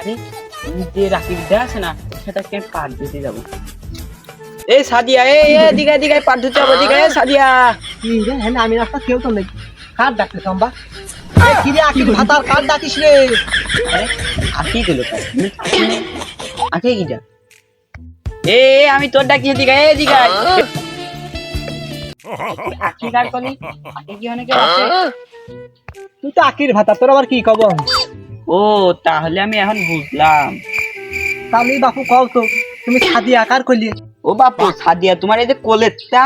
আরে যে রাকিবটা আছে না সেটাকে পাট দিতে যাব। এই সাদিয়া, এদিকে এদিকে পাট দিতে যাবো, এদিকে সাদিয়া। কি রে হ্যাঁ আমি রাস্তা কেউ তো নেই, কার ডাকতে সম্বা? কি রে আকিল ভাতার কার ডাকিস রে? আরে আকি দিল তাই আকে কিটা? আমি তোর ডাকি এদিকে এদিকে আকি কার কলি আকে কি অনেকে আছে? তুই তো আকির ভাতা, তোর আবার কি কব? ও তাহলে আমি এখন বুঝলাম। তাহলে বাপু কও তো তুমি সাদি আকার করলি? ও বাপু সাদিয়া, তোমার এই যে কোলেরটা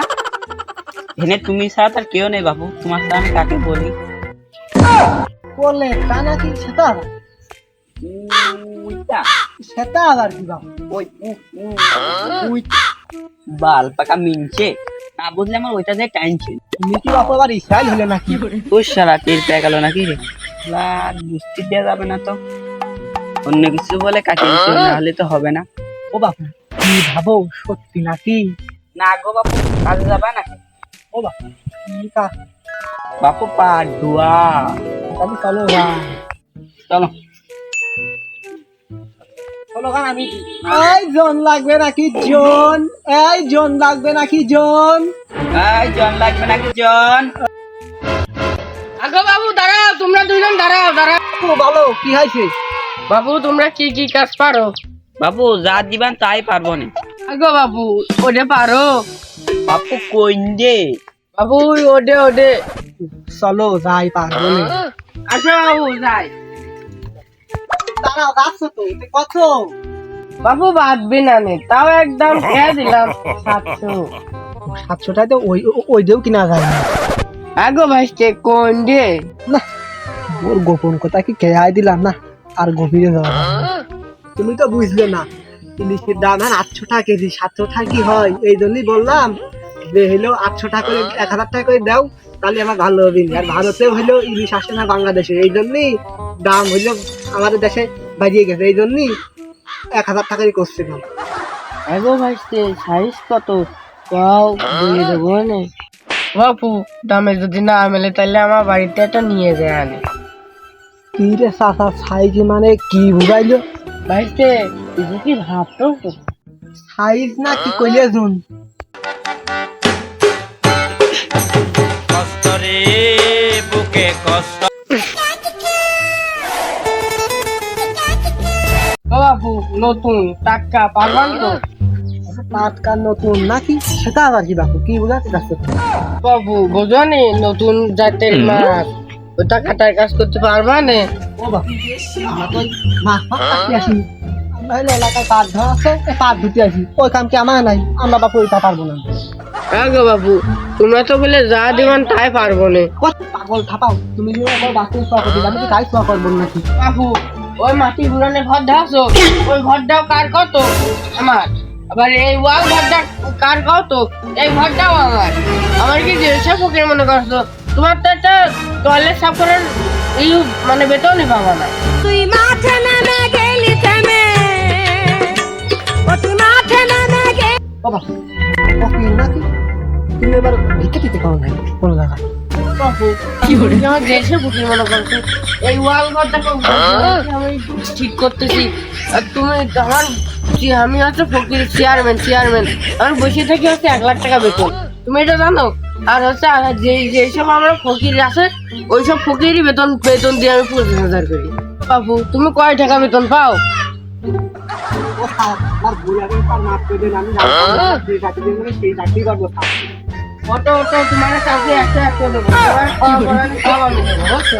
এখানে তুমি ছাড়া তার কেউ নেই বাপু, তোমার সাথে আমি কাকে বলি? করলে তা নাকি সেটা? উইটা সেটা আবার কি বাপু? ওই উই বাল পাকা মিনছে না, বুঝলে আমার ওইটা যে টাইমছে। তুমি কি বাপু আবার ইসরায়েল হলে নাকি? তোর সারা টের পেয়ে গেল নাকি রে? বুঝতে দেওয়া যাবে না তো, অন্য কিছু বলে কাটিয়ে দিতে হবে, না হলে তো হবে না। ও বাপু কি ভাবো, সত্যি নাকি? না গো বাপু, কাজে যাবে নাকি? ও বাপু কি কাজ? বাপু পাট ধোয়া। তাহলে চলো ভাই, চলো চলো গান। আমি এই জন লাগবে নাকি জন? এই জন লাগবে নাকি জন? এই জন লাগবে নাকি জন? আগো বাবু দাঁড়াও, তোমরা দুইজন দাঁড়াও দাঁড়াও। ও বলো কি হয়েছে? বাবু তোমরা কি কি কাজ পারো? বাপু যা দিবান তাই পারবো না। আগো বাবু ওডে পারো? বাপু কইন যে বাবু ওডে ওডে। চলো যাই পারবো না। আসো বাবু যাই। দাঁড়াও যাচ্ছ তো কত? বাবু বাঁধবি না নে, তাও একদম খেয়ে দিলাম 700। 700টাই তো ওই দিয়েও কিনা যায় না। আগো ভাইস্তে কোন দে? না ওর গোপন কথা কি খেয়াই দিলাম না, আর গভীরে যাওয়া যাবে না। তুমি তো বুঝলে না ইলিশের দাম আর 800 টাকা কেজি, 700 টাকা কি হয়? এই জন্যই বললাম যে হলো 800 টাকা করে 1000 টাকা করে দাও, তাহলে আমার ভালো হবে। আর ভারতেও হইলো ইলিশ আসে না বাংলাদেশে, এই জন্যই দাম হইলো আমাদের দেশে বাড়িয়ে গেছে, এই জন্যই 1000 টাকাই করছে দাম। আগো ভাইস্তে সাইজ কত কও দিয়ে দেবো নে। বাপু দামে যদি না মেলে তাহলে আমার বাড়িতে একটা নিয়ে যায় আনে। কি রে চাচা সাইজ মানে কি বুঝাইলো? ভাইস্তে তুই কি ভাবতো? সাইজ না কি কইলে জুন? কষ্ট রে বুকে কষ্ট। ও বাপু নতুন টাটকা পারবান তো? টাটকা নতুন নাকি সেটা আবার কি বাপু কি বুঝাতে চাচ্ছ? বাবু বোঝনি নতুন জাতের মাছ, ওটা কাটার কাজ করতে পারবা নে? ও বাপু আমরা তো মাছ কাটতে আসি, আমরা হলো এলাকায় পাট ধরা আছে, পাট ধুতে আসি, ওই কাম কি আমার নাই? আমরা বাপু ওইটা পারবো না। হ্যাঁ গো বাবু, তোমরা তো বলে যা দিবেন তাই পারবো নে। কত পাগল থাপাও তুমি, আমার বাচ্চা সোয়া করতে আমি কি তাই সোয়া করবো নাকি? বাবু ওই মাটি গুড়ানে ঘর ঢাকছো, ওই ঘরটাও কার কত? আমার। আবার এই ওয়াল ঘরটা কার কত? এই ঘরটাও আমার। আমার কি দেড়শো ফকির মনে করছো? তোমার তো একটা টয়লেট সাফ করার এই মানে বেতনই পাবা না। তুই মাঠে নেমে গেলি থেমে, ও তুই মাঠে নেমে গেলি। ও বাপু ও কি নাকি তুমি এবার ভিক্ষে দিতে পারো নাই কোনো জায়গায়? বাবু কি করে আমার দেড়শো ফকির মনে করছো? এই ওয়াল ঘরটাকে আমি ঠিক করতেছি, আর তুমি আমার আমি হচ্ছে ফকির চেয়ারম্যান আমার বসে থাকি হচ্ছে 1,00,000 টাকা বেতন, তুমি এটা জানো? আর হচ্ছে যেসব আমরা ফকির আছে ওইসব ফকিরই বেতন দিয়ে আমি 25,000 করি। বাবু তুমি কয় টাকা বেতন পাও? ও স্যার আমার ভুল হবে, স্যার মাফ করে দিন, আমি যে চাকরি দেবো সেই চাকরি করবো স্যার। অটো তোমার চাকরি একটা দেবো, তোমার খাওয়া পড়া সব আমি দেবো, বুঝছো?